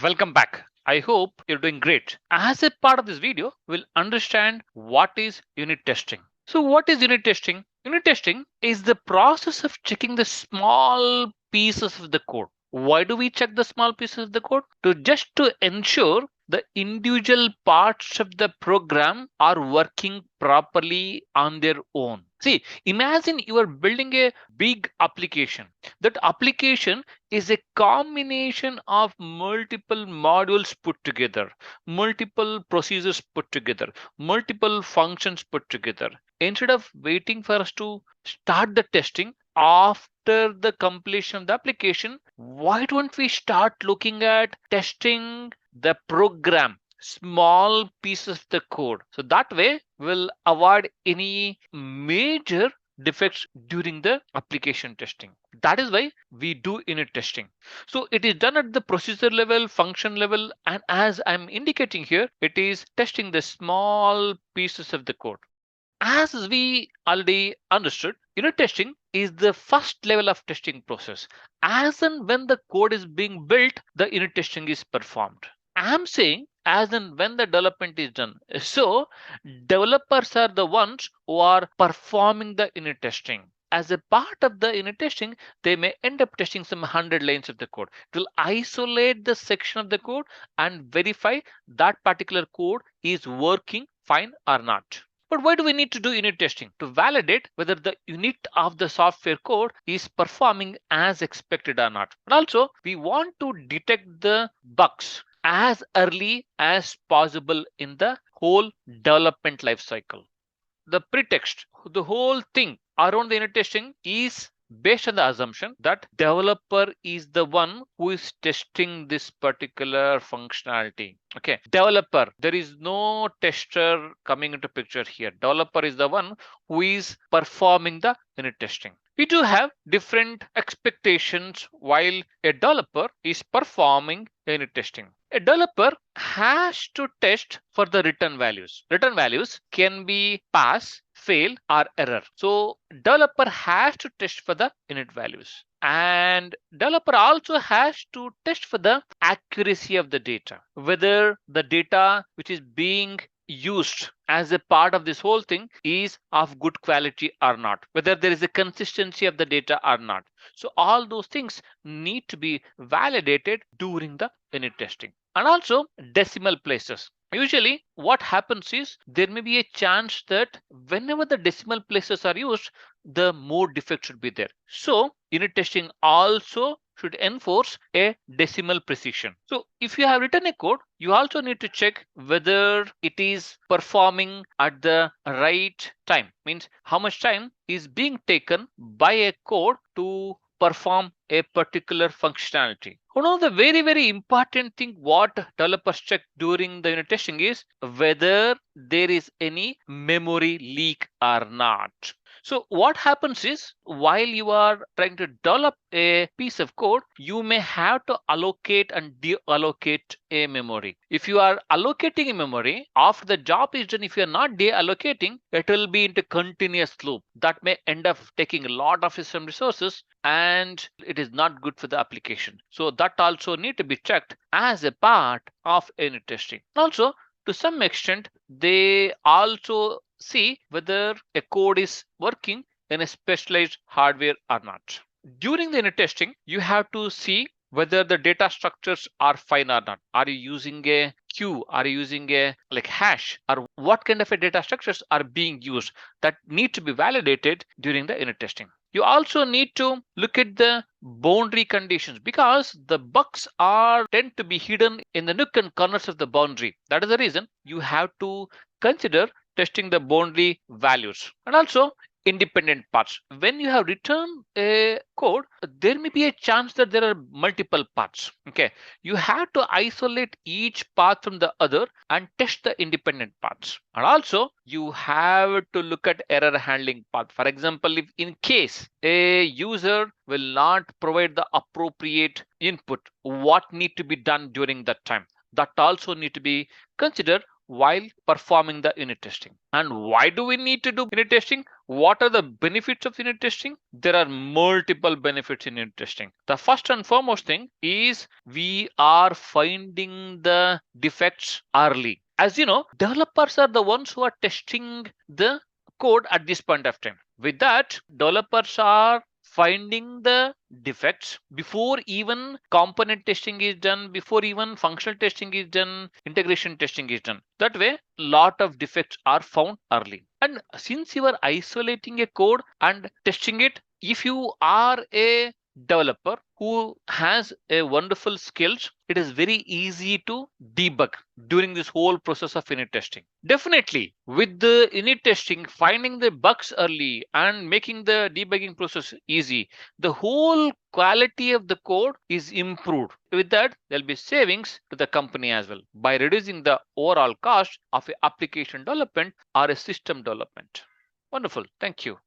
Welcome back. I hope you're doing great. As a part of this video, we'll understand what is unit testing. So what is unit testing? Unit testing is the process of checking the small pieces of the code. Why do we check the small pieces of the code? To ensure the individual parts of the program are working properly on their own. See, imagine you are building a big application. That application is a combination of multiple modules put together, multiple procedures put together, multiple functions put together. Instead of waiting for us to start the testing after the completion of the application, why don't we start looking at testing the program, small pieces of the code? So that way we'll avoid any major defects during the application testing. That is why we do unit testing. So it is done at the procedure level, function level, and as I'm indicating here, it is testing the small pieces of the code. As we already understood, unit testing is the first level of testing process. As and when the code is being built, the unit testing is performed. I'm saying as and when the development is done. So developers are the ones who are performing the unit testing. As a part of the unit testing, they may end up testing some 100 lines of the code. It will isolate the section of the code and verify that particular code is working fine or not. But why do we need to do unit testing? To validate whether the unit of the software code is performing as expected or not. And also, we want to detect the bugs as early as possible in the whole development lifecycle. The pretext, the whole thing around the unit testing is based on the assumption that developer is the one who is testing this particular functionality. Okay, developer, there is no tester coming into picture here. Developer is the one who is performing the unit testing. We do have different expectations while a developer is performing unit testing. A developer has to test for the return values. Return values can be pass, fail, or error. So developer has to test for the unit values. And developer also has to test for the accuracy of the data, whether the data which is being used as a part of this whole thing is of good quality or not, whether there is a consistency of the data or not. So all those things need to be validated during the unit testing. And also decimal places. Usually what happens is there may be a chance that whenever the decimal places are used, the more defect should be there. So unit testing also should enforce a decimal precision. So if you have written a code, you also need to check whether it is performing at the right time. Means how much time is being taken by a code to perform a particular functionality. One of the very important thing what developers check during the unit testing is whether there is any memory leak or not. So what happens is while you are trying to develop a piece of code, you may have to allocate and deallocate a memory. If you are allocating a memory, after the job is done, if you are not deallocating, it will be into continuous loop. That may end up taking a lot of system resources and it is not good for the application. So that also need to be checked as a part of unit testing. Also, to some extent, they also see whether a code is working in a specialized hardware or not. During the unit testing, you have to see whether the data structures are fine or not. Are you using a queue? Are you using a hash? Or what kind of a data structures are being used that need to be validated during the unit testing? You also need to look at the boundary conditions because the bugs are tend to be hidden in the nook and corners of the boundary. That is the reason you have to consider testing the boundary values. And also independent parts. When you have written a code, there may be a chance that there are multiple parts. Okay, you have to isolate each path from the other and test the independent parts. And also you have to look at error handling path. For example, if in case a user will not provide the appropriate input, what need to be done during that time, that also need to be considered while performing the unit testing. And why do we need to do unit testing? what are the benefits of unit testing? There are multiple benefits in unit testing. The first and foremost thing is we are finding the defects early. As you know, developers are the ones who are testing the code at this point of time. With that, developers are finding the defects before even component testing is done, before even functional testing is done, integration testing is done. That way, lot of defects are found early. And since you are isolating a code and testing it, if you are a developer who has a wonderful skills, it is very easy to debug during this whole process of unit testing. Definitely, with the unit testing, finding the bugs early and making the debugging process easy, the whole quality of the code is improved. With that, there'll be savings to the company as well by reducing the overall cost of a application development or a system development. Wonderful. Thank you.